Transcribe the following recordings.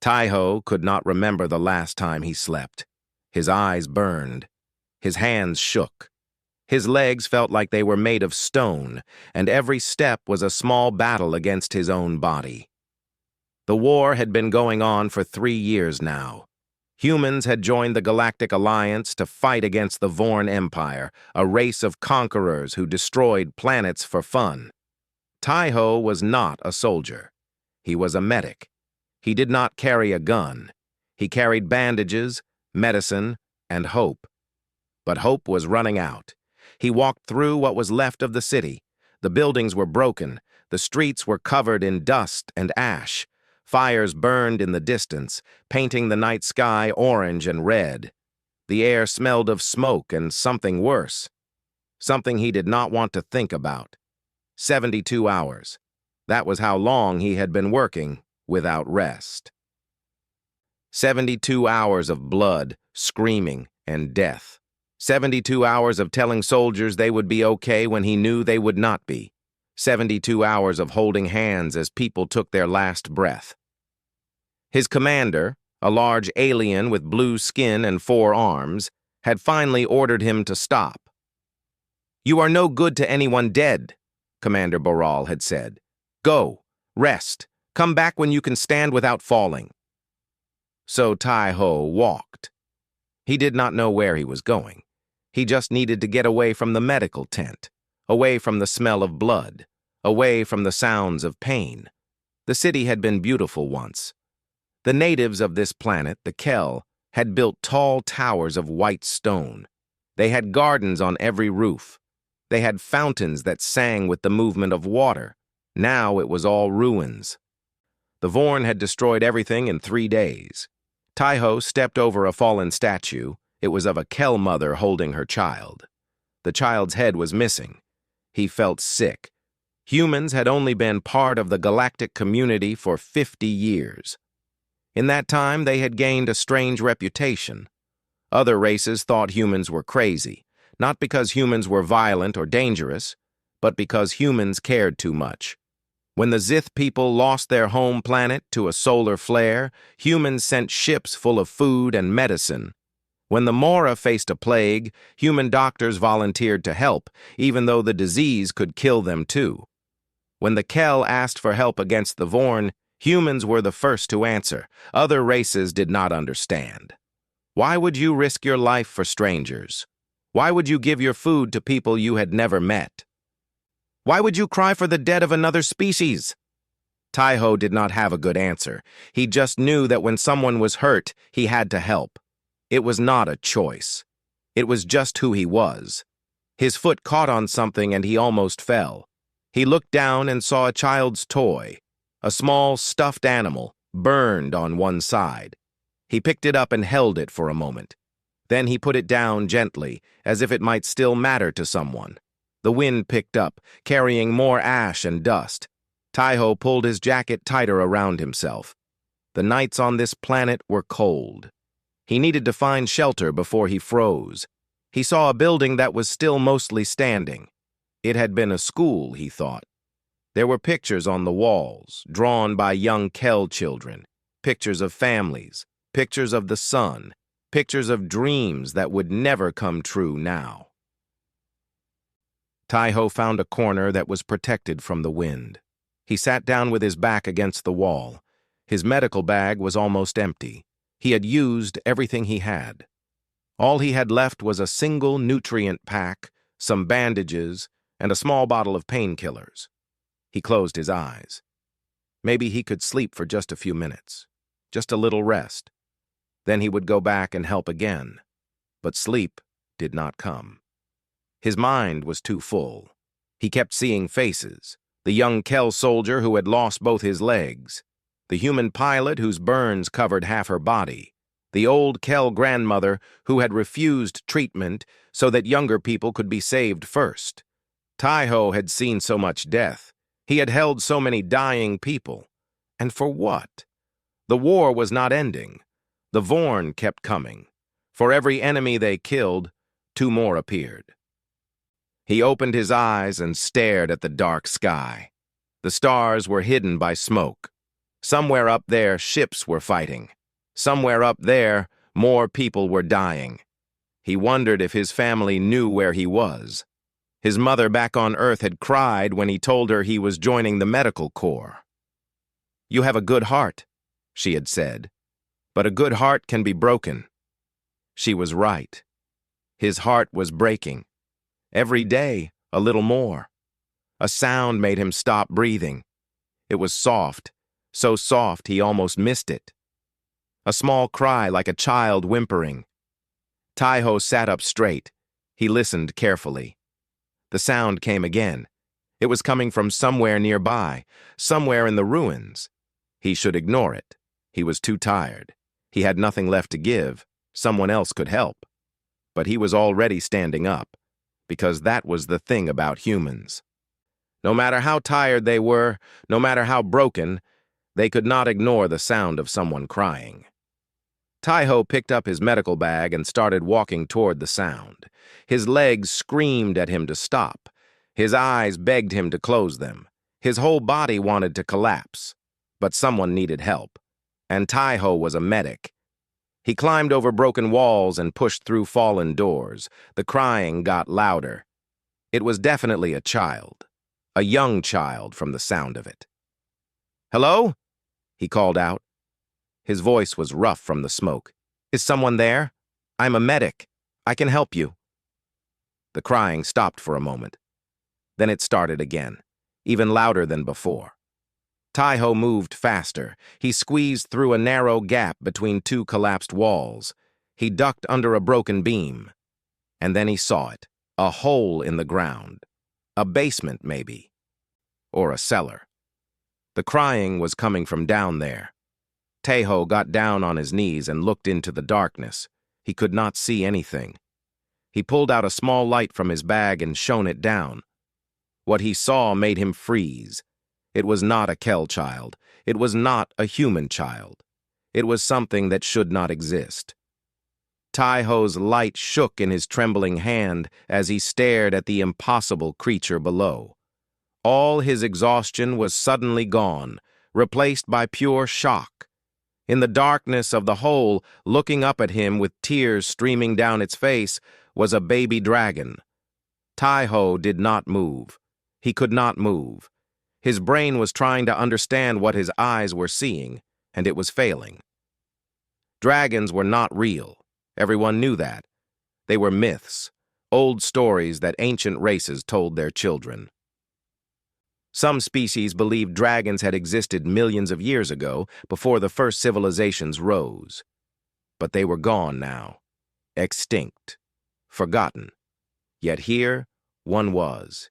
Taiho could not remember the last time he slept. His eyes burned. His hands shook. His legs felt like they were made of stone, and every step was a small battle against his own body. The war had been going on for 3 years now. Humans had joined the Galactic Alliance to fight against the Vorn Empire, a race of conquerors who destroyed planets for fun. Taiho was not a soldier. He was a medic. He did not carry a gun. He carried bandages, medicine, and hope. But hope was running out. He walked through what was left of the city. The buildings were broken. The streets were covered in dust and ash. Fires burned in the distance, painting the night sky orange and red. The air smelled of smoke and something worse. Something he did not want to think about. 72 hours. That was how long he had been working without rest. 72 hours of blood, screaming, and death. 72 hours of telling soldiers they would be okay when he knew they would not be. 72 hours of holding hands as people took their last breath. His commander, a large alien with blue skin and 4 arms, had finally ordered him to stop. "You are no good to anyone dead," Commander Boral had said. "Go, rest, come back when you can stand without falling." So Taiho walked. He did not know where he was going. He just needed to get away from the medical tent, away from the smell of blood, away from the sounds of pain. The city had been beautiful once. The natives of this planet, the Kel, had built tall towers of white stone. They had gardens on every roof. They had fountains that sang with the movement of water. Now it was all ruins. The Vorn had destroyed everything in 3 days. Taiho stepped over a fallen statue. It was of a Kel mother holding her child. The child's head was missing. He felt sick. Humans had only been part of the galactic community for 50 years. In that time, they had gained a strange reputation. Other races thought humans were crazy, not because humans were violent or dangerous, but because humans cared too much. When the Zith people lost their home planet to a solar flare, humans sent ships full of food and medicine. When the Mora faced a plague, human doctors volunteered to help, even though the disease could kill them too. When the Kel asked for help against the Vorn, humans were the first to answer. Other races did not understand. Why would you risk your life for strangers? Why would you give your food to people you had never met? Why would you cry for the dead of another species? Taiho did not have a good answer. He just knew that when someone was hurt, he had to help. It was not a choice. It was just who he was. His foot caught on something and he almost fell. He looked down and saw a child's toy, a small stuffed animal, burned on one side. He picked it up and held it for a moment. Then he put it down gently, as if it might still matter to someone. The wind picked up, carrying more ash and dust. Taiho pulled his jacket tighter around himself. The nights on this planet were cold. He needed to find shelter before he froze. He saw a building that was still mostly standing. It had been a school, he thought. There were pictures on the walls, drawn by young Kel children, pictures of families, pictures of the sun, pictures of dreams that would never come true now. Taiho found a corner that was protected from the wind. He sat down with his back against the wall. His medical bag was almost empty. He had used everything he had. All he had left was a single nutrient pack, some bandages, and a small bottle of painkillers. He closed his eyes. Maybe he could sleep for just a few minutes, just a little rest. Then he would go back and help again. But sleep did not come. His mind was too full. He kept seeing faces. The young Kel soldier who had lost both his legs. The human pilot whose burns covered half her body. The old Kel grandmother who had refused treatment so that younger people could be saved first. Taiho had seen so much death. He had held so many dying people. And for what? The war was not ending. The Vorn kept coming. For every enemy they killed, 2 more appeared. He opened his eyes and stared at the dark sky. The stars were hidden by smoke. Somewhere up there, ships were fighting. Somewhere up there, more people were dying. He wondered if his family knew where he was. His mother back on Earth had cried when he told her he was joining the medical corps. "You have a good heart," she had said, "but a good heart can be broken." She was right. His heart was breaking. Every day, a little more. A sound made him stop breathing. It was soft, so soft he almost missed it. A small cry like a child whimpering. Taiho sat up straight. He listened carefully. The sound came again. It was coming from somewhere nearby, somewhere in the ruins. He should ignore it. He was too tired. He had nothing left to give. Someone else could help. But he was already standing up, because that was the thing about humans. No matter how tired they were, no matter how broken, they could not ignore the sound of someone crying. Taiho picked up his medical bag and started walking toward the sound. His legs screamed at him to stop. His eyes begged him to close them. His whole body wanted to collapse. But someone needed help. And Taiho was a medic. He climbed over broken walls and pushed through fallen doors. The crying got louder. It was definitely a child. A young child from the sound of it. "Hello?" he called out. His voice was rough from the smoke. "Is someone there? I'm a medic. I can help you." The crying stopped for a moment. Then it started again, even louder than before. Taiho moved faster. He squeezed through a narrow gap between two collapsed walls. He ducked under a broken beam. And then he saw it, a hole in the ground. A basement, maybe. Or a cellar. The crying was coming from down there. Taiho got down on his knees and looked into the darkness. He could not see anything. He pulled out a small light from his bag and shone it down. What he saw made him freeze. It was not a Kel child. It was not a human child. It was something that should not exist. Taiho's light shook in his trembling hand as he stared at the impossible creature below. All his exhaustion was suddenly gone, replaced by pure shock. In the darkness of the hole, looking up at him with tears streaming down its face, was a baby dragon. Taiho did not move. He could not move. His brain was trying to understand what his eyes were seeing, and it was failing. Dragons were not real. Everyone knew that. They were myths, old stories that ancient races told their children. Some species believed dragons had existed millions of years ago, before the first civilizations rose. But they were gone now, extinct, forgotten. Yet here, one was.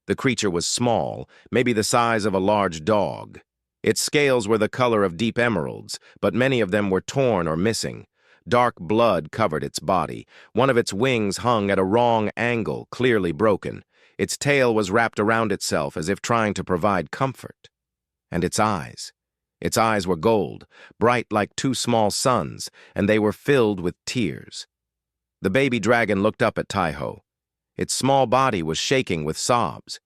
The creature was small, maybe the size of a large dog. Its scales were the color of deep emeralds, but many of them were torn or missing. Dark blood covered its body. One of its wings hung at a wrong angle, clearly broken. Its tail was wrapped around itself as if trying to provide comfort. And its eyes. Its eyes were gold, bright like two small suns, and they were filled with tears. The baby dragon looked up at Taiho. Its small body was shaking with sobs.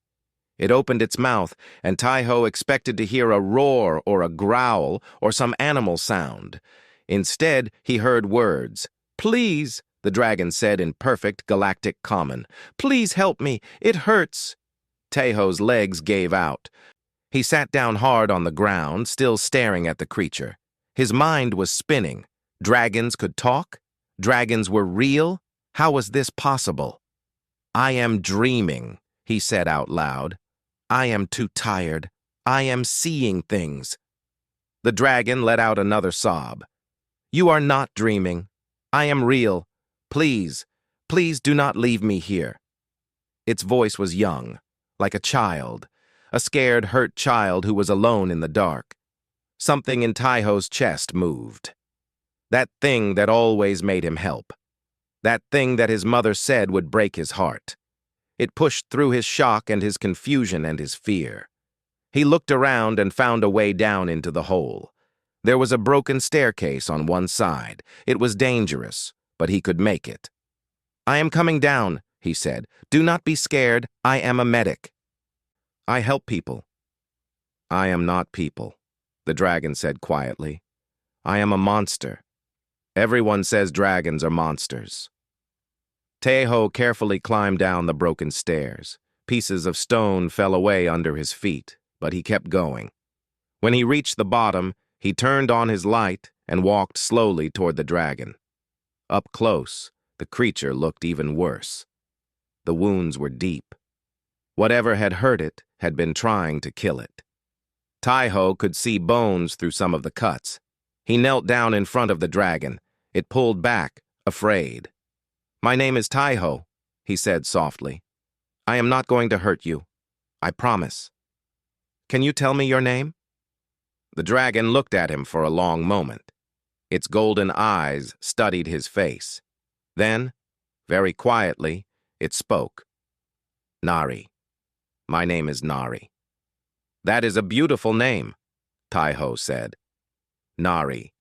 It opened its mouth, and Taiho expected to hear a roar or a growl or some animal sound. Instead, he heard words. "Please," the dragon said in perfect galactic common. "Please help me. It hurts." Taiho's legs gave out. He sat down hard on the ground, still staring at the creature. His mind was spinning. Dragons could talk? Dragons were real? How was this possible? "I am dreaming," he said out loud. "I am too tired. I am seeing things." The dragon let out another sob. "You are not dreaming. I am real. Please, please do not leave me here." Its voice was young, like a child, a scared, hurt child who was alone in the dark. Something in Taiho's chest moved. That thing that always made him help. That thing that his mother said would break his heart. It pushed through his shock and his confusion and his fear. He looked around and found a way down into the hole. There was a broken staircase on one side. It was dangerous, but he could make it. "I am coming down," he said. "Do not be scared. I am a medic. I help people. I am not people." the dragon said quietly. I am a monster. Everyone says dragons are monsters. Taeho carefully climbed down the broken stairs. Pieces of stone fell away under his feet, but he kept going. When he reached the bottom, he turned on his light and walked slowly toward the dragon. Up close, the creature looked even worse. The wounds were deep. Whatever had hurt it had been trying to kill it. Taeho could see bones through some of the cuts. He knelt down in front of the dragon. It pulled back, afraid. My name is Taeho, he said softly. I am not going to hurt you. I promise. Can you tell me your name? The dragon looked at him for a long moment. Its golden eyes studied his face. Then, very quietly, it spoke. Nari. My name is Nari. That is a beautiful name, Taeho said. Nari.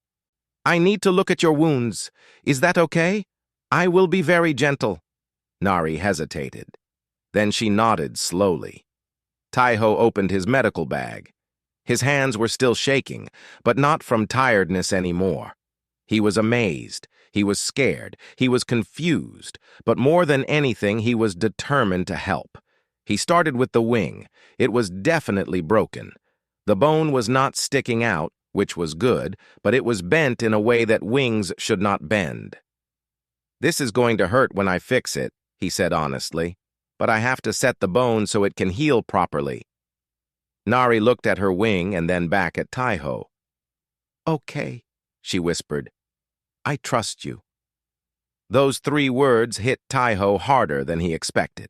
I need to look at your wounds. Is that okay? I will be very gentle. Nari hesitated. Then she nodded slowly. Taeho opened his medical bag. His hands were still shaking, but not from tiredness anymore. He was amazed. He was scared. He was confused. But more than anything, he was determined to help. He started with the wing. It was definitely broken. The bone was not sticking out, which was good, but it was bent in a way that wings should not bend. This is going to hurt when I fix it, he said honestly, but I have to set the bone so it can heal properly. Nari looked at her wing and then back at Taeho. Okay, she whispered. I trust you. Those 3 words hit Taeho harder than he expected.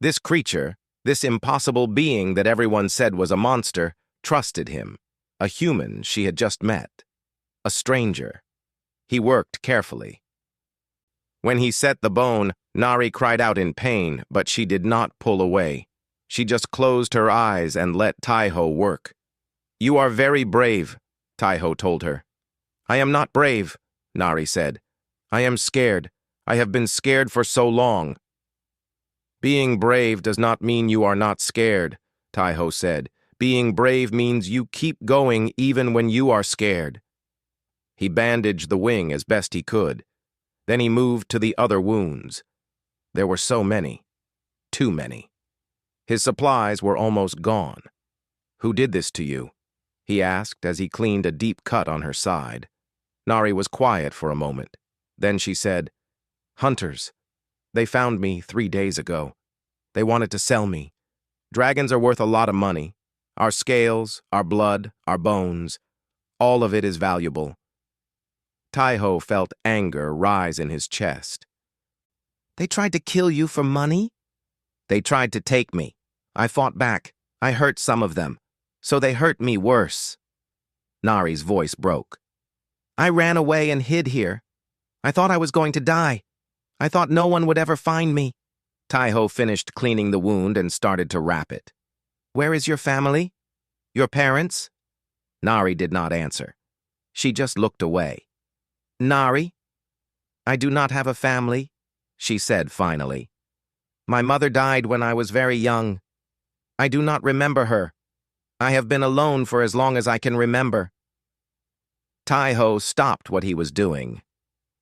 This creature, this impossible being that everyone said was a monster, trusted him. A human she had just met. A stranger. He worked carefully. When he set the bone, Nari cried out in pain, but she did not pull away. She just closed her eyes and let Taeho work. You are very brave, Taeho told her. I am not brave, Nari said. I am scared. I have been scared for so long. Being brave does not mean you are not scared, Taeho said. Being brave means you keep going even when you are scared. He bandaged the wing as best he could. Then he moved to the other wounds. There were so many. Too many. His supplies were almost gone. Who did this to you? He asked as he cleaned a deep cut on her side. Nari was quiet for a moment. Then she said, Hunters. They found me 3 days ago. They wanted to sell me. Dragons are worth a lot of money. Our scales, our blood, our bones, all of it is valuable. Taeho felt anger rise in his chest. They tried to kill you for money? They tried to take me. I fought back. I hurt some of them. So they hurt me worse. Nari's voice broke. I ran away and hid here. I thought I was going to die. I thought no one would ever find me. Taeho finished cleaning the wound and started to wrap it. Where is your family? Your parents? Nari did not answer. She just looked away. Nari? I do not have a family, she said finally. My mother died when I was very young. I do not remember her. I have been alone for as long as I can remember. Taeho stopped what he was doing.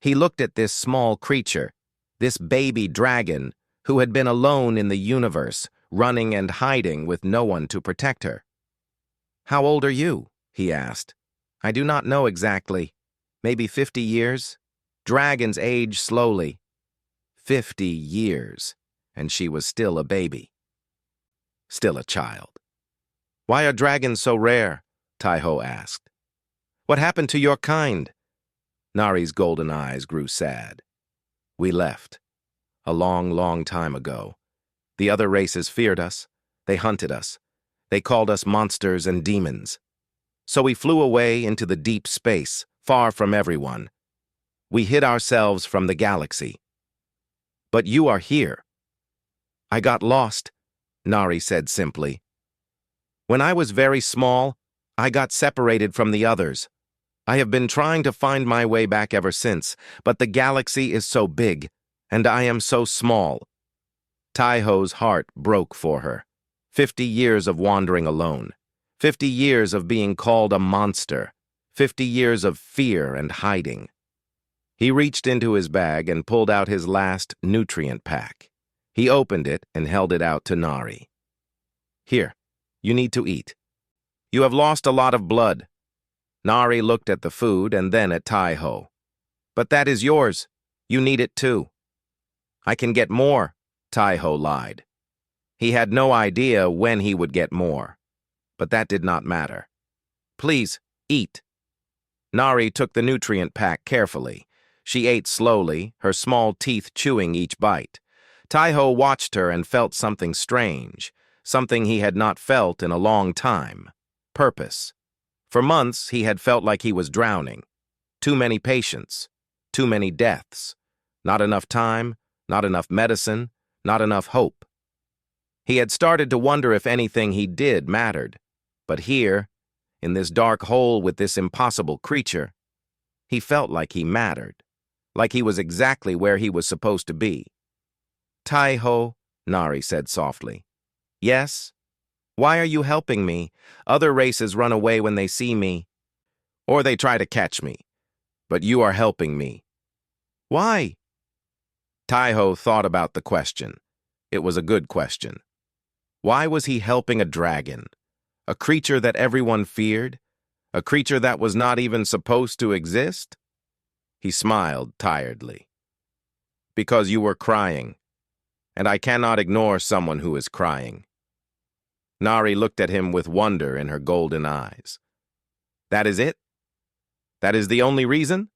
He looked at this small creature, this baby dragon, who had been alone in the universe, running and hiding with no one to protect her. How old are you? He asked. I do not know exactly. Maybe 50 years? Dragons age slowly. 50 years, and she was still a baby. Still a child. Why are dragons so rare? Taeho asked. What happened to your kind? Nari's golden eyes grew sad. We left. A long, long time ago. The other races feared us. They hunted us. They called us monsters and demons. So we flew away into the deep space, far from everyone. We hid ourselves from the galaxy. But you are here. I got lost, Nari said simply. When I was very small, I got separated from the others. I have been trying to find my way back ever since, but the galaxy is so big, and I am so small. Taeho's heart broke for her. 50 years of wandering alone. 50 years of being called a monster. 50 years of fear and hiding. He reached into his bag and pulled out his last nutrient pack. He opened it and held it out to Nari. Here, you need to eat. You have lost a lot of blood. Nari looked at the food and then at Tai-Ho. But that is yours. You need it too. I can get more, Tai-Ho lied. He had no idea when he would get more, but that did not matter. Please, eat. Nari took the nutrient pack carefully. She ate slowly, her small teeth chewing each bite. Tai-Ho watched her and felt something strange, something he had not felt in a long time. Purpose. For months, he had felt like he was drowning. Too many patients, too many deaths. Not enough time, not enough medicine, not enough hope. He had started to wonder if anything he did mattered. But here, in this dark hole with this impossible creature, he felt like he mattered, like he was exactly where he was supposed to be. Tai-Ho, Nari said softly. Yes? Why are you helping me? Other races run away when they see me, or they try to catch me. But you are helping me. Why? Tai-Ho thought about the question. It was a good question. Why was he helping a dragon? A creature that everyone feared? A creature that was not even supposed to exist? He smiled tiredly. Because you were crying, and I cannot ignore someone who is crying. Nari looked at him with wonder in her golden eyes. That is it? That is the only reason?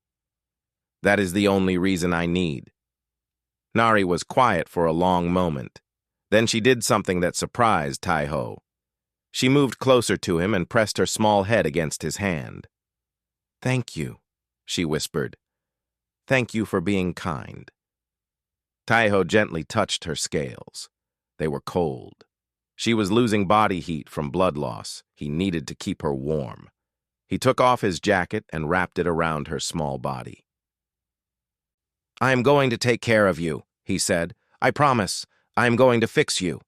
That is the only reason I need. Nari was quiet for a long moment. Then she did something that surprised Tai-Ho. She moved closer to him and pressed her small head against his hand. Thank you, she whispered. Thank you for being kind. Tai-Ho gently touched her scales. They were cold. She was losing body heat from blood loss. He needed to keep her warm. He took off his jacket and wrapped it around her small body. I am going to take care of you, he said. I promise. I am going to fix you.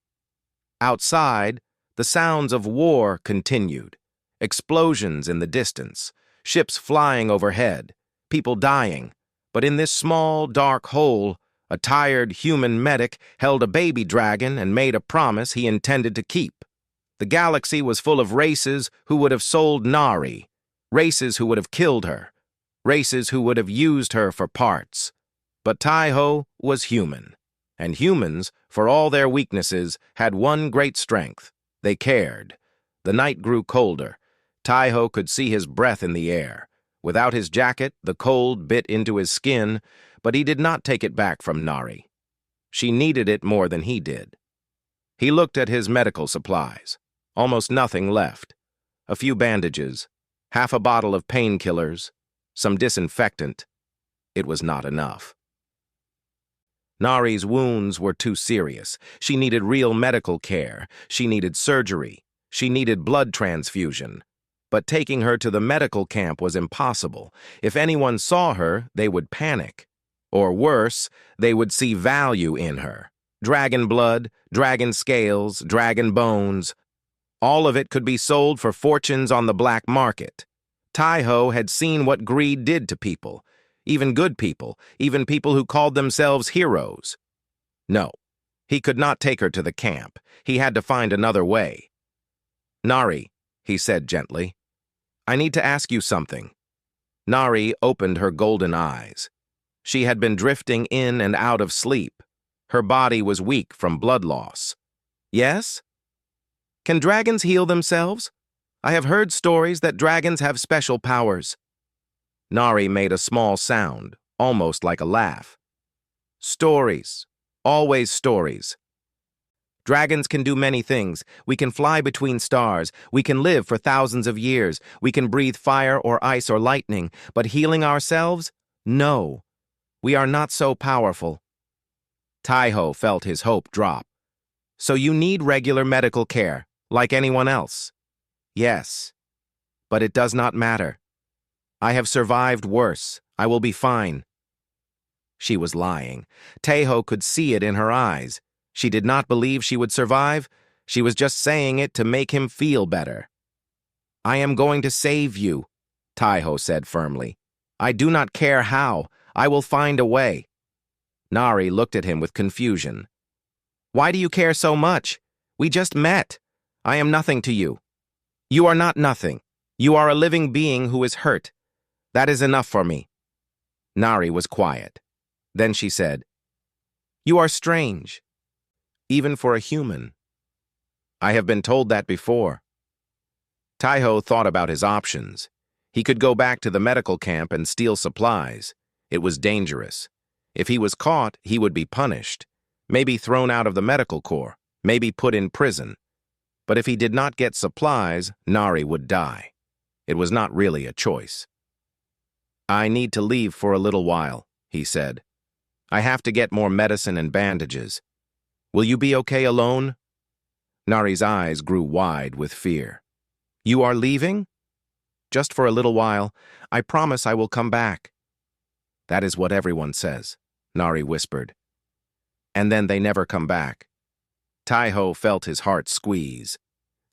Outside, the sounds of war continued. Explosions in the distance, ships flying overhead, people dying. But in this small, dark hole, a tired human medic held a baby dragon and made a promise he intended to keep. The galaxy was full of races who would have sold Nari, races who would have killed her, races who would have used her for parts. But Tai-Ho was human, and humans, for all their weaknesses, had one great strength. They cared. The night grew colder. Tai-Ho could see his breath in the air. Without his jacket, the cold bit into his skin, but he did not take it back from Nari. She needed it more than he did. He looked at his medical supplies. Almost nothing left. A few bandages, half a bottle of painkillers, some disinfectant. It was not enough. Nari's wounds were too serious. She needed real medical care. She needed surgery. She needed blood transfusion. But taking her to the medical camp was impossible. If anyone saw her, they would panic. Or worse, they would see value in her. Dragon blood, dragon scales, dragon bones. All of it could be sold for fortunes on the black market. Tai-Ho had seen what greed did to people. Even good people, even people who called themselves heroes. No, he could not take her to the camp. He had to find another way. Nari, he said gently, I need to ask you something. Nari opened her golden eyes. She had been drifting in and out of sleep. Her body was weak from blood loss. Yes? Can dragons heal themselves? I have heard stories that dragons have special powers. Nari made a small sound, almost like a laugh. Stories. Always stories. Dragons can do many things. We can fly between stars. We can live for thousands of years. We can breathe fire or ice or lightning. But healing ourselves? No. We are not so powerful. Tai-Ho felt his hope drop. So you need regular medical care, like anyone else. Yes. But it does not matter. I have survived worse. I will be fine. She was lying. Tai-Ho could see it in her eyes. She did not believe she would survive. She was just saying it to make him feel better. I am going to save you, Taiho said firmly. I do not care how. I will find a way. Nari looked at him with confusion. Why do you care so much? We just met. I am nothing to you. You are not nothing. You are a living being who is hurt. That is enough for me. Nari was quiet. Then she said, You are strange, even for a human. I have been told that before. Taiho thought about his options. He could go back to the medical camp and steal supplies. It was dangerous. If he was caught, he would be punished, maybe thrown out of the medical corps, maybe put in prison. But if he did not get supplies, Nari would die. It was not really a choice. I need to leave for a little while, he said. I have to get more medicine and bandages. Will you be okay alone? Nari's eyes grew wide with fear. You are leaving? Just for a little while. I promise I will come back. That is what everyone says, Nari whispered. And then they never come back. Taiho felt his heart squeeze.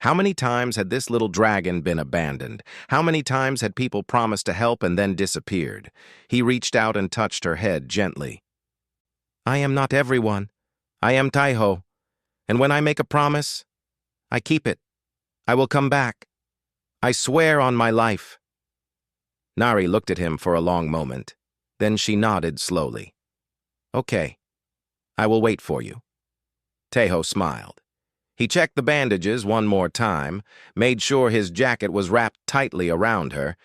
How many times had this little dragon been abandoned? How many times had people promised to help and then disappeared? He reached out and touched her head gently. I am not everyone. I am Taiho. And when I make a promise, I keep it. I will come back. I swear on my life. Nari looked at him for a long moment. Then she nodded slowly. Okay. I will wait for you. Taiho smiled. He checked the bandages one more time, made sure his jacket was wrapped tightly around her,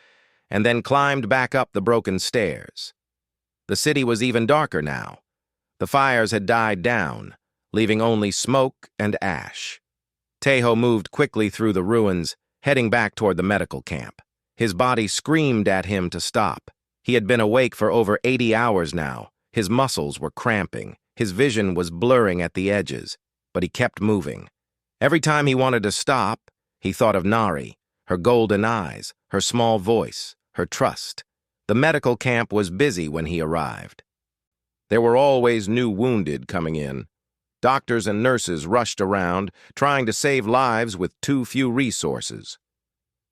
and then climbed back up the broken stairs. The city was even darker now. The fires had died down, leaving only smoke and ash. Taiho moved quickly through the ruins, heading back toward the medical camp. His body screamed at him to stop. He had been awake for over 80 hours now. His muscles were cramping. His vision was blurring at the edges, but he kept moving. Every time he wanted to stop, he thought of Nari, her golden eyes, her small voice, her trust. The medical camp was busy when he arrived. There were always new wounded coming in. Doctors and nurses rushed around, trying to save lives with too few resources.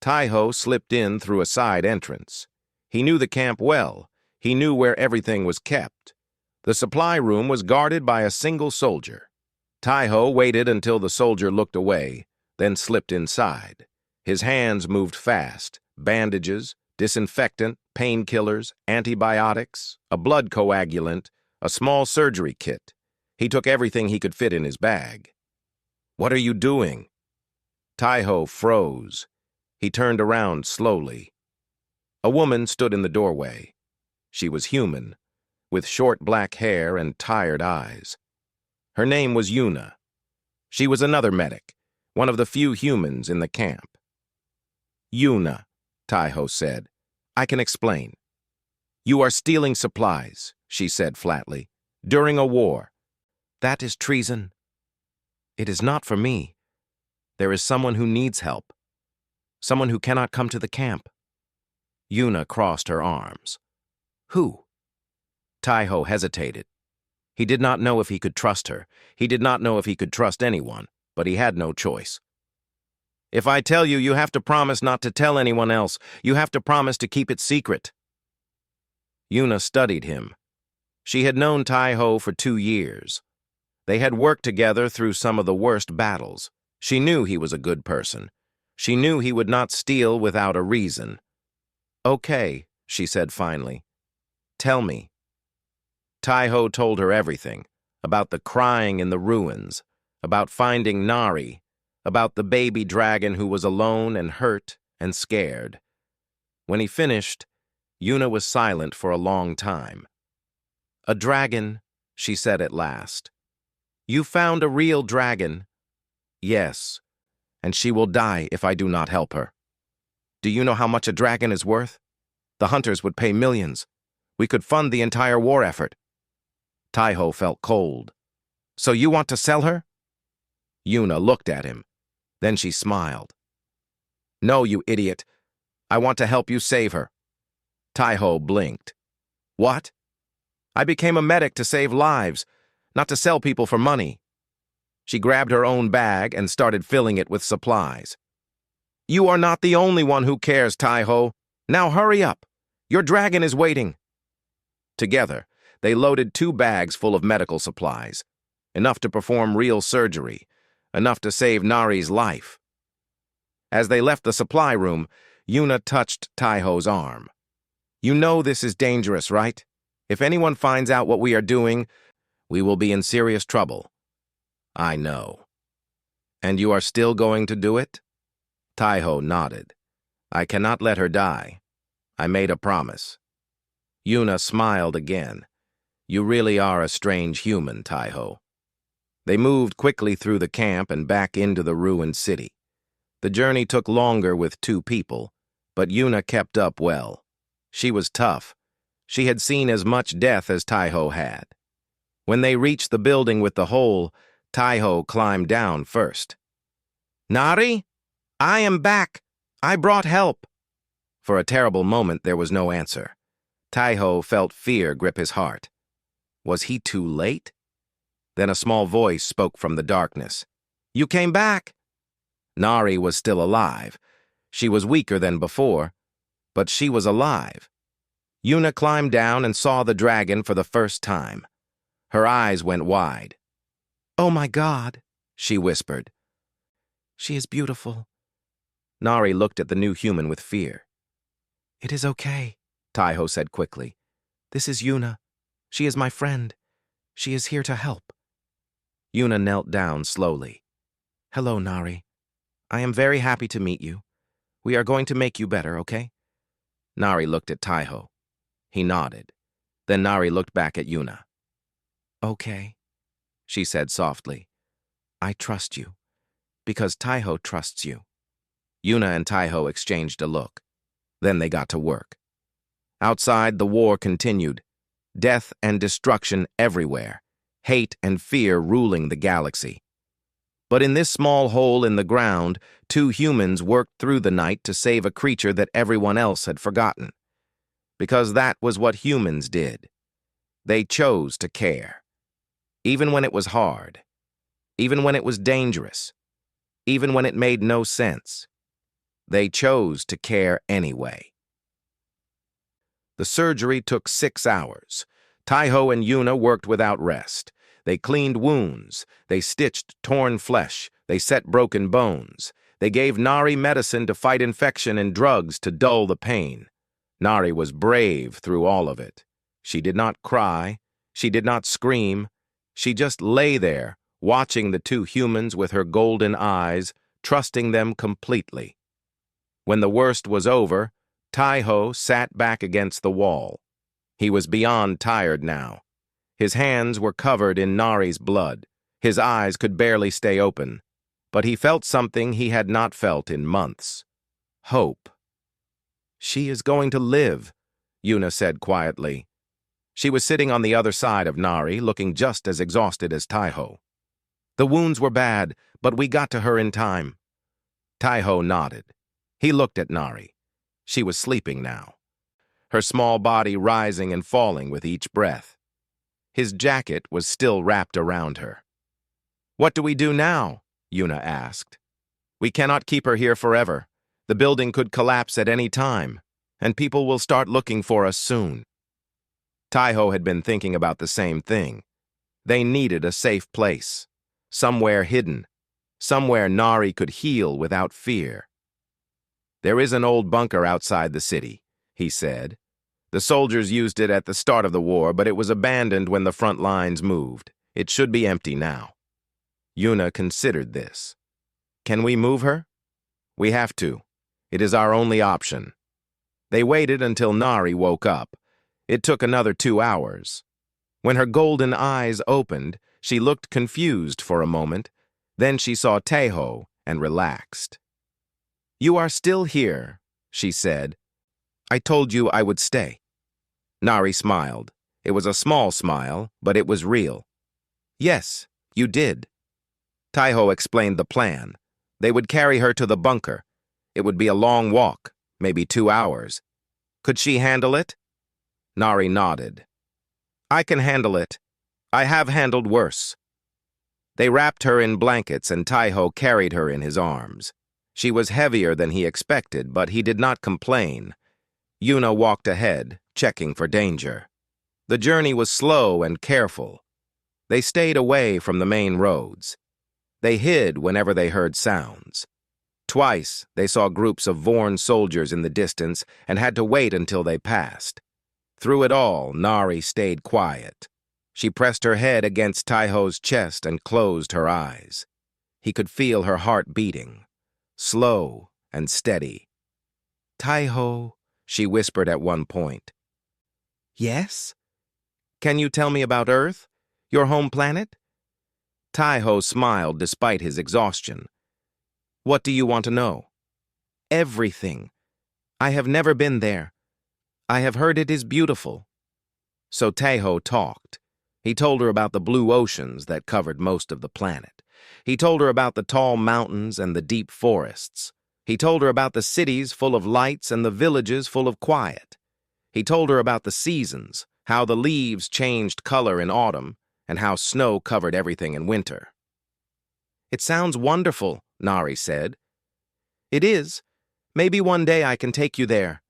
Taiho slipped in through a side entrance. He knew the camp well. He knew where everything was kept. The supply room was guarded by a single soldier. Taiho waited until the soldier looked away, then slipped inside. His hands moved fast. Bandages, disinfectant, painkillers, antibiotics, a blood coagulant, a small surgery kit. He took everything he could fit in his bag. What are you doing? Taiho froze. He turned around slowly. A woman stood in the doorway. She was human, with short black hair and tired eyes. Her name was Yuna. She was another medic, one of the few humans in the camp. Yuna, Taiho said. I can explain. You are stealing supplies, she said flatly, during a war. That is treason. It is not for me. There is someone who needs help. Someone who cannot come to the camp. Yuna crossed her arms. Who? Taiho hesitated. He did not know if he could trust her. He did not know if he could trust anyone, but he had no choice. If I tell you, you have to promise not to tell anyone else. You have to promise to keep it secret. Yuna studied him. She had known Taiho for 2 years. They had worked together through some of the worst battles. She knew he was a good person. She knew he would not steal without a reason. Okay, she said finally. Tell me. Taiho told her everything, about the crying in the ruins, about finding Nari, about the baby dragon who was alone and hurt and scared. When he finished, Yuna was silent for a long time. A dragon, she said at last. You found a real dragon? Yes, and she will die if I do not help her. Do you know how much a dragon is worth? The hunters would pay millions. We could fund the entire war effort. Taiho felt cold. So you want to sell her? Yuna looked at him. Then she smiled. No, you idiot. I want to help you save her. Taiho blinked. What? I became a medic to save lives, not to sell people for money. She grabbed her own bag and started filling it with supplies. You are not the only one who cares, Tai-Ho. Now hurry up. Your dragon is waiting. Together, they loaded 2 bags full of medical supplies, enough to perform real surgery, enough to save Nari's life. As they left the supply room, Yuna touched Tai-Ho's arm. You know this is dangerous, right? If anyone finds out what we are doing, we will be in serious trouble. I know. And you are still going to do it? Tai-Ho nodded. I cannot let her die. I made a promise. Yuna smiled again. You really are a strange human, Tai-Ho. They moved quickly through the camp and back into the ruined city. The journey took longer with 2 people, but Yuna kept up well. She was tough. She had seen as much death as Tai-Ho had. When they reached the building with the hole, Tai-Ho climbed down first. Nari? I am back. I brought help. For a terrible moment, there was no answer. Tai-Ho felt fear grip his heart. Was he too late? Then a small voice spoke from the darkness. You came back. Nari was still alive. She was weaker than before, but she was alive. Yuna climbed down and saw the dragon for the first time. Her eyes went wide. Oh my God, she whispered. She is beautiful. Nari looked at the new human with fear. It is okay, Tai-Ho said quickly. This is Yuna. She is my friend. She is here to help. Yuna knelt down slowly. Hello, Nari. I am very happy to meet you. We are going to make you better, okay? Nari looked at Tai-Ho. He nodded. Then Nari looked back at Yuna. Okay, she said softly. I trust you, because Tai-Ho trusts you. Yuna and Tai-Ho exchanged a look. Then they got to work. Outside, the war continued. Death and destruction everywhere. Hate and fear ruling the galaxy. But in this small hole in the ground, 2 humans worked through the night to save a creature that everyone else had forgotten. Because that was what humans did. They chose to care. Even when it was hard. Even when it was dangerous. Even when it made no sense. They chose to care anyway. The surgery took 6 hours. Tai-Ho and Yuna worked without rest. They cleaned wounds. They stitched torn flesh. They set broken bones. They gave Nari medicine to fight infection and drugs to dull the pain. Nari was brave through all of it. She did not cry. She did not scream. She just lay there, watching the 2 humans with her golden eyes, trusting them completely. When the worst was over, Tai-Ho sat back against the wall. He was beyond tired now. His hands were covered in Nari's blood. His eyes could barely stay open. But he felt something he had not felt in months. Hope. She is going to live, Yuna said quietly. She was sitting on the other side of Nari, looking just as exhausted as Tai-Ho. The wounds were bad, but we got to her in time. Tai-Ho nodded. He looked at Nari. She was sleeping now, her small body rising and falling with each breath. His jacket was still wrapped around her. What do we do now? Yuna asked. We cannot keep her here forever. The building could collapse at any time, and people will start looking for us soon. Tai-Ho had been thinking about the same thing. They needed a safe place, somewhere hidden, somewhere Nari could heal without fear. There is an old bunker outside the city, he said. The soldiers used it at the start of the war, but it was abandoned when the front lines moved. It should be empty now. Yuna considered this. Can we move her? We have to. It is our only option. They waited until Nari woke up. It took another 2 hours. When her golden eyes opened, she looked confused for a moment. Then she saw Tai-Ho and relaxed. You are still here, she said. I told you I would stay. Nari smiled. It was a small smile, but it was real. Yes, you did. Tai-Ho explained the plan. They would carry her to the bunker. It would be a long walk, maybe 2 hours. Could she handle it? Nari nodded. I can handle it. I have handled worse. They wrapped her in blankets and Tai-Ho carried her in his arms. She was heavier than he expected, but he did not complain. Yuna walked ahead, checking for danger. The journey was slow and careful. They stayed away from the main roads. They hid whenever they heard sounds. Twice, they saw groups of Vorn soldiers in the distance and had to wait until they passed. Through it all, Nari stayed quiet. She pressed her head against Taiho's chest and closed her eyes. He could feel her heart beating, slow and steady. "Taiho," she whispered at one point. "Yes? Can you tell me about Earth, your home planet?" Taiho smiled despite his exhaustion. "What do you want to know?" "Everything. I have never been there. I have heard it is beautiful." So Taiho talked. He told her about the blue oceans that covered most of the planet. He told her about the tall mountains and the deep forests. He told her about the cities full of lights and the villages full of quiet. He told her about the seasons, how the leaves changed color in autumn, and how snow covered everything in winter. "It sounds wonderful," Nari said. "It is. Maybe one day I can take you there."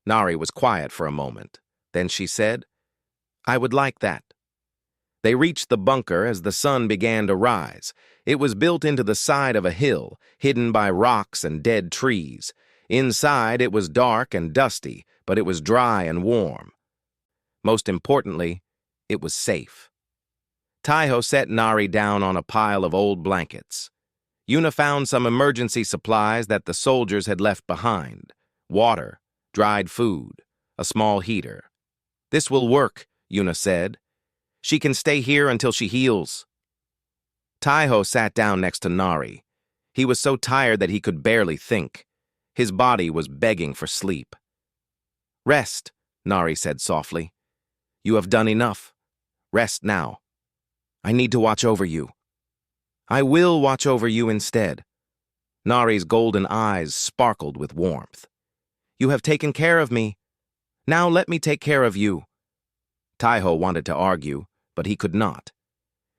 Nari was quiet for a moment. Then she said, "I would like that." They reached the bunker as the sun began to rise. It was built into the side of a hill, hidden by rocks and dead trees. Inside, it was dark and dusty, but it was dry and warm. Most importantly, it was safe. Taiho set Nari down on a pile of old blankets. Yuna found some emergency supplies that the soldiers had left behind: water, dried food, a small heater. "This will work," Yuna said. "She can stay here until she heals." Taiho sat down next to Nari. He was so tired that he could barely think. His body was begging for sleep. "Rest," Nari said softly. "You have done enough. Rest now. I need to watch over you." "I will watch over you instead." Nari's golden eyes sparkled with warmth. "You have taken care of me. Now let me take care of you." Taiho wanted to argue, but he could not.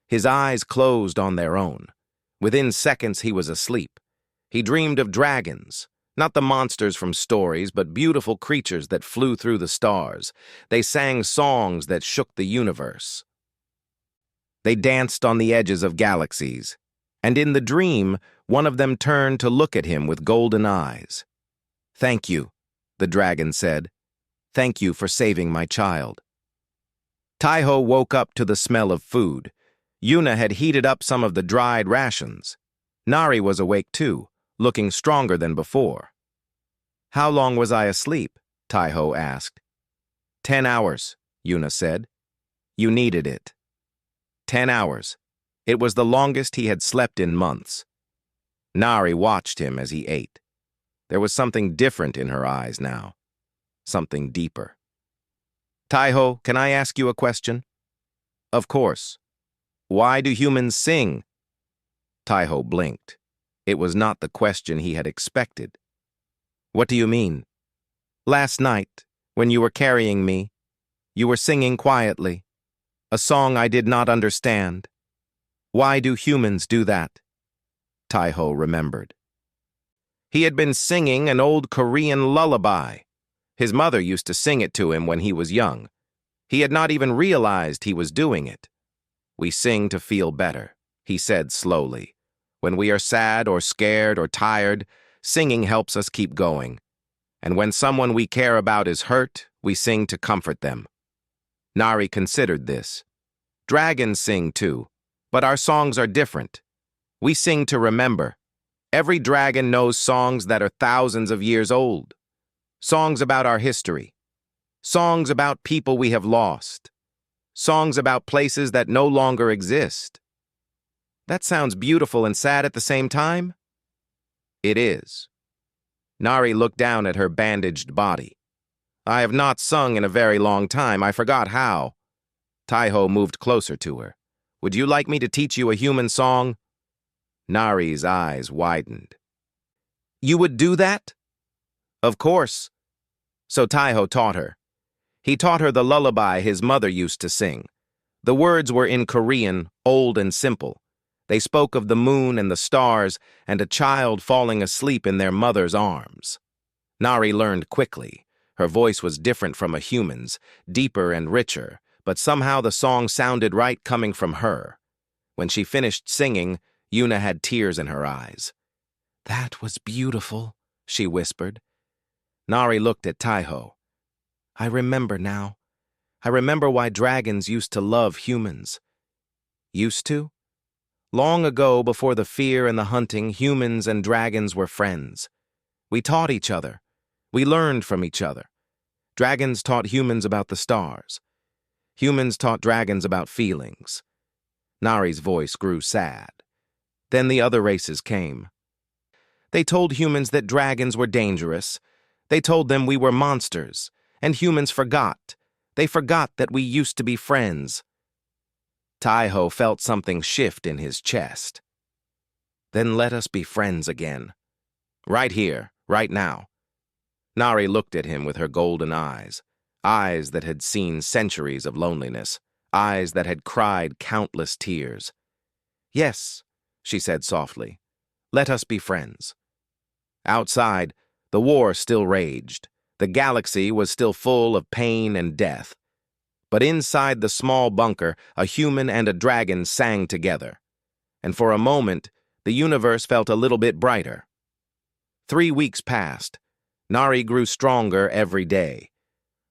His eyes closed on their own. Within seconds, he was asleep. He dreamed of dragons, not the monsters from stories, but beautiful creatures that flew through the stars. They sang songs that shook the universe. They danced on the edges of galaxies, and in the dream, one of them turned to look at him with golden eyes. "Thank you," the dragon said. "Thank you for saving my child." Taiho woke up to the smell of food. Yuna had heated up some of the dried rations. Nari was awake too, looking stronger than before. "How long was I asleep?" Taiho asked. 10 hours, Yuna said. "You needed it." 10 hours. It was the longest he had slept in months. Nari watched him as he ate. There was something different in her eyes now. Something deeper. "Taiho, can I ask you a question?" "Of course." "Why do humans sing?" Taiho blinked. It was not the question he had expected. "What do you mean?" "Last night, when you were carrying me, you were singing quietly. A song I did not understand. Why do humans do that?" Taiho remembered. He had been singing an old Korean lullaby. His mother used to sing it to him when he was young. He had not even realized he was doing it. "We sing to feel better," he said slowly. "When we are sad or scared or tired, singing helps us keep going. And when someone we care about is hurt, we sing to comfort them." Nari considered this. Dragons sing too, but our songs are different. We sing to remember. Every dragon knows songs that are thousands of years old. Songs about our history. Songs about people we have lost. Songs about places that no longer exist. That sounds beautiful and sad at the same time? It is. Nari looked down at her bandaged body. "I have not sung in a very long time. I forgot how." Taiho moved closer to her. "Would you like me to teach you a human song?" Nari's eyes widened. "You would do that?" "Of course." So Taiho taught her. He taught her the lullaby his mother used to sing. The words were in Korean, old and simple. They spoke of the moon and the stars and a child falling asleep in their mother's arms. Nari learned quickly. Her voice was different from a human's, deeper and richer, but somehow the song sounded right coming from her. When she finished singing, Yuna had tears in her eyes. "That was beautiful," she whispered. Nari looked at Taiho. "I remember now. I remember why dragons used to love humans." Used to? Long ago, before the fear and the hunting, humans and dragons were friends. We taught each other. We learned from each other. Dragons taught humans about the stars. Humans taught dragons about feelings. Nari's voice grew sad. Then the other races came. They told humans that dragons were dangerous. They told them we were monsters, and humans forgot. They forgot that we used to be friends. Taiho felt something shift in his chest. "Then let us be friends again. Right here, right now." Nari looked at him with her golden eyes, eyes that had seen centuries of loneliness, eyes that had cried countless tears. "Yes," she said softly, "let us be friends." Outside, the war still raged. The galaxy was still full of pain and death. But inside the small bunker, a human and a dragon sang together. And for a moment, the universe felt a little bit brighter. 3 weeks passed. Nari grew stronger every day.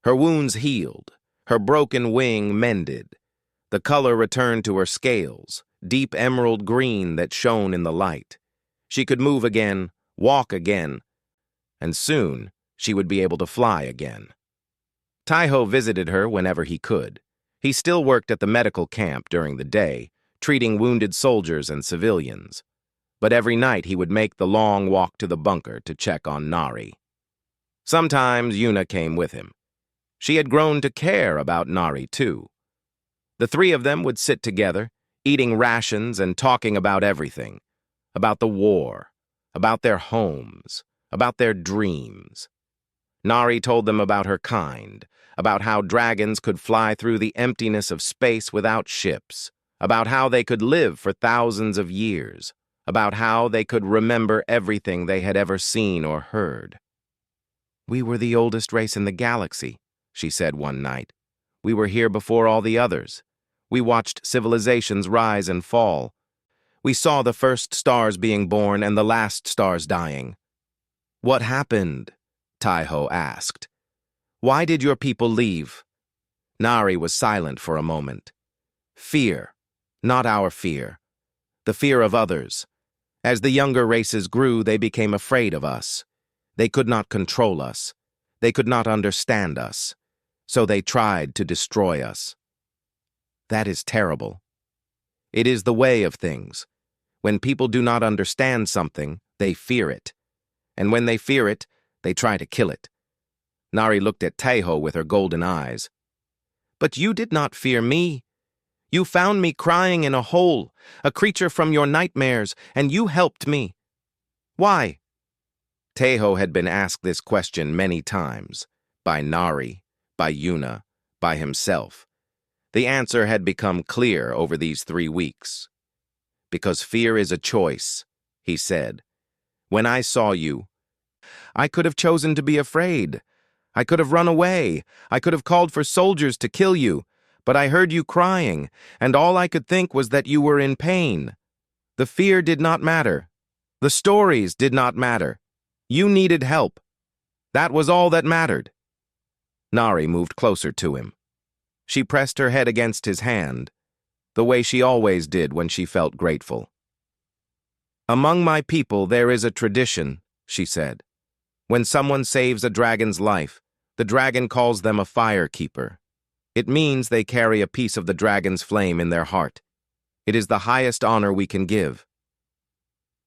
Her wounds healed. Her broken wing mended. The color returned to her scales, deep emerald green that shone in the light. She could move again, walk again, and soon she would be able to fly again. Taiho visited her whenever he could. He still worked at the medical camp during the day, treating wounded soldiers and civilians. But every night he would make the long walk to the bunker to check on Nari. Sometimes Yuna came with him. She had grown to care about Nari, too. The three of them would sit together, eating rations and talking about everything. About the war, about their homes, about their dreams. Nari told them about her kind, about how dragons could fly through the emptiness of space without ships, about how they could live for thousands of years, about how they could remember everything they had ever seen or heard. "We were the oldest race in the galaxy," she said one night. "We were here before all the others. We watched civilizations rise and fall. We saw the first stars being born and the last stars dying." "What happened?" Taiho asked. "Why did your people leave?" Nari was silent for a moment. "Fear, not our fear. The fear of others. As the younger races grew, they became afraid of us. They could not control us. They could not understand us. So they tried to destroy us." "That is terrible. It is the way of things. When people do not understand something, they fear it. And when they fear it, they try to kill it." Nari looked at Taiho with her golden eyes. "But you did not fear me. You found me crying in a hole, a creature from your nightmares, and you helped me. Why?" Taiho had been asked this question many times, by Nari, by Yuna, by himself. The answer had become clear over these 3 weeks. "Because fear is a choice," he said. "When I saw you, I could have chosen to be afraid. I could have run away. I could have called for soldiers to kill you. But I heard you crying, and all I could think was that you were in pain. The fear did not matter. The stories did not matter. You needed help. That was all that mattered." Nari moved closer to him. She pressed her head against his hand, the way she always did when she felt grateful. "Among my people there is a tradition," she said. "When someone saves a dragon's life, the dragon calls them a fire keeper. It means they carry a piece of the dragon's flame in their heart. It is the highest honor we can give."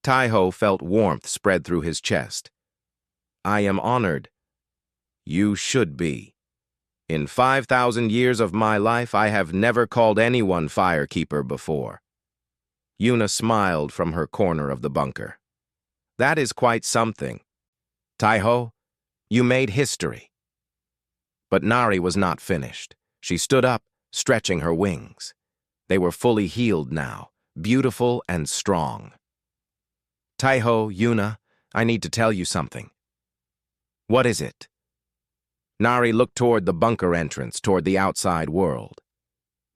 Taiho felt warmth spread through his chest. "I am honored." "You should be. In 5,000 years of my life, I have never called anyone fire keeper before." Yuna smiled from her corner of the bunker. "That is quite something. Taiho, you made history." But Nari was not finished. She stood up, stretching her wings. They were fully healed now, beautiful and strong. Taiho, Yuna, I need to tell you something. What is it? Nari looked toward the bunker entrance, toward the outside world.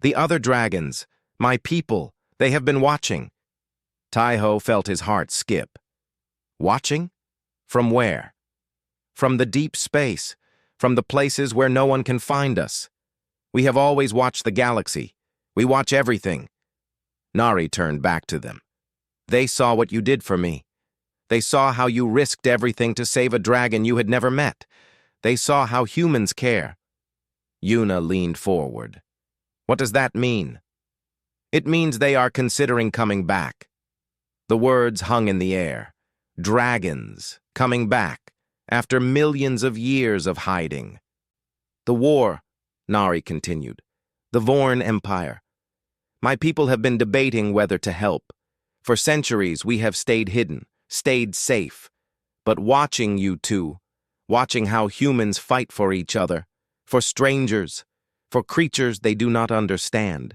The other dragons, my people, they have been watching. Taiho felt his heart skip. Watching? From where? From the deep space, from the places where no one can find us. We have always watched the galaxy. We watch everything. Nari turned back to them. They saw what you did for me. They saw how you risked everything to save a dragon you had never met. They saw how humans care. Yuna leaned forward. What does that mean? It means they are considering coming back. The words hung in the air. Dragons, coming back, after millions of years of hiding. The war, Nari continued. The Vorn Empire. My people have been debating whether to help. For centuries we have stayed hidden, stayed safe. But watching you two, watching how humans fight for each other, for strangers, for creatures they do not understand,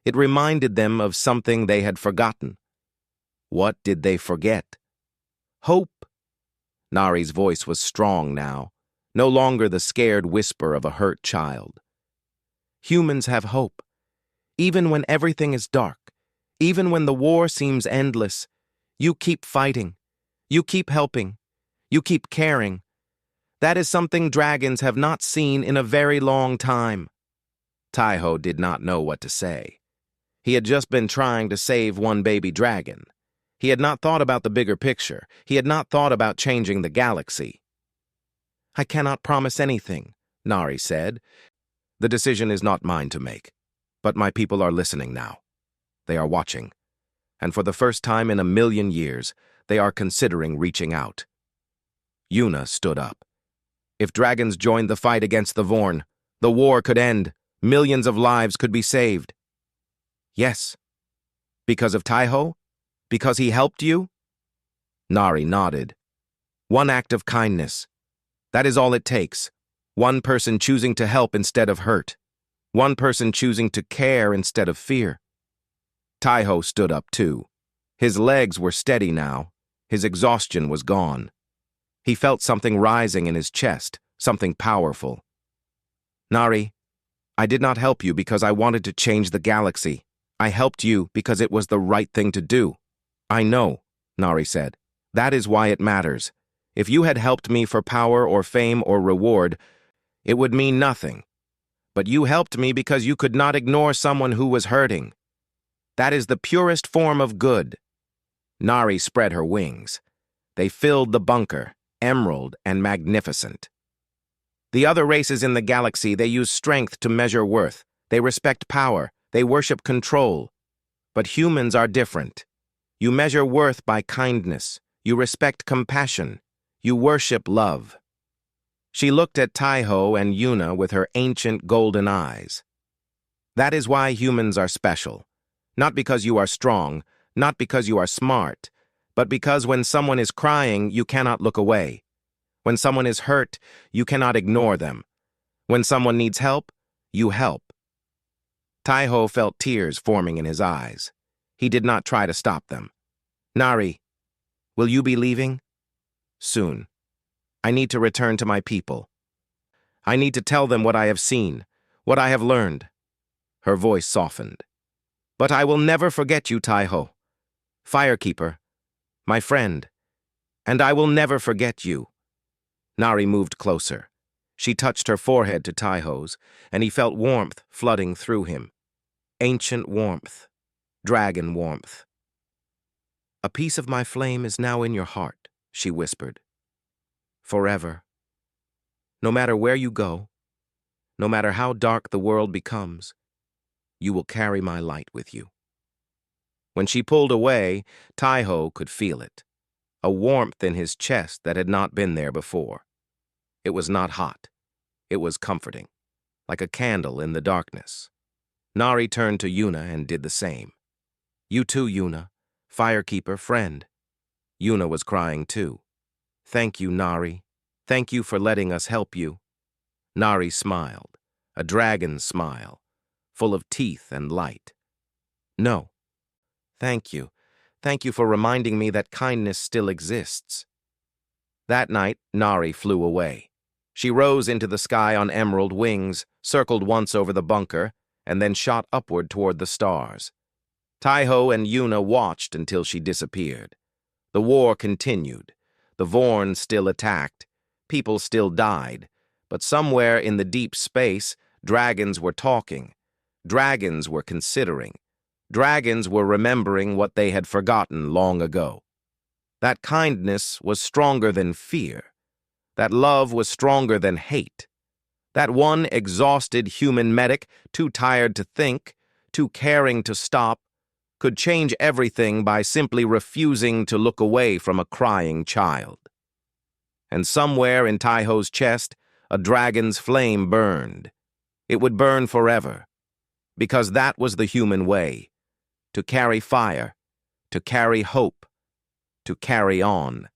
it reminded them of something they had forgotten. What did they forget? Hope. Nari's voice was strong now, no longer the scared whisper of a hurt child. Humans have hope. Even when everything is dark, even when the war seems endless, you keep fighting, you keep helping, you keep caring. That is something dragons have not seen in a very long time. Taiho did not know what to say. He had just been trying to save one baby dragon. He had not thought about the bigger picture. He had not thought about changing the galaxy. I cannot promise anything, Nari said. The decision is not mine to make. But my people are listening now. They are watching. And for the first time in a million years, they are considering reaching out. Yuna stood up. If dragons joined the fight against the Vorn, the war could end. Millions of lives could be saved. Yes. Because of Taiho? Because he helped you? Nari nodded. One act of kindness. That is all it takes. One person choosing to help instead of hurt. One person choosing to care instead of fear. Taiho stood up too. His legs were steady now. His exhaustion was gone. He felt something rising in his chest, something powerful. Nari, I did not help you because I wanted to change the galaxy. I helped you because it was the right thing to do. I know, Nari said. That is why it matters. If you had helped me for power or fame or reward, it would mean nothing. But you helped me because you could not ignore someone who was hurting. That is the purest form of good. Nari spread her wings. They filled the bunker, emerald and magnificent. The other races in the galaxy, they use strength to measure worth. They respect power. They worship control. But humans are different. You measure worth by kindness. You respect compassion. You worship love. She looked at Taiho and Yuna with her ancient golden eyes. That is why humans are special. Not because you are strong, not because you are smart, but because when someone is crying, you cannot look away. When someone is hurt, you cannot ignore them. When someone needs help, you help. Taiho felt tears forming in his eyes. He did not try to stop them. Nari, will you be leaving? Soon. I need to return to my people. I need to tell them what I have seen, what I have learned. Her voice softened. But I will never forget you, Taiho. Firekeeper, my friend. And I will never forget you. Nari moved closer. She touched her forehead to Taiho's, and he felt warmth flooding through him. Ancient warmth. Dragon warmth. A piece of my flame is now in your heart, she whispered. Forever. No matter where you go, no matter how dark the world becomes, you will carry my light with you. When she pulled away, Taiho could feel it. A warmth in his chest that had not been there before. It was not hot. It was comforting, like a candle in the darkness. Nari turned to Yuna and did the same. You too, Yuna. Firekeeper, friend. Yuna was crying too. Thank you, Nari. Thank you for letting us help you. Nari smiled, a dragon's smile, full of teeth and light. No. Thank you. Thank you for reminding me that kindness still exists. That night, Nari flew away. She rose into the sky on emerald wings, circled once over the bunker, and then shot upward toward the stars. Taiho and Yuna watched until she disappeared. The war continued. The Vorn still attacked. People still died. But somewhere in the deep space, dragons were talking. Dragons were considering. Dragons were remembering what they had forgotten long ago. That kindness was stronger than fear. That love was stronger than hate. That one exhausted human medic, too tired to think, too caring to stop, could change everything by simply refusing to look away from a crying child. And somewhere in Taiho's chest, a dragon's flame burned. It would burn forever, because that was the human way, to carry fire, to carry hope, to carry on.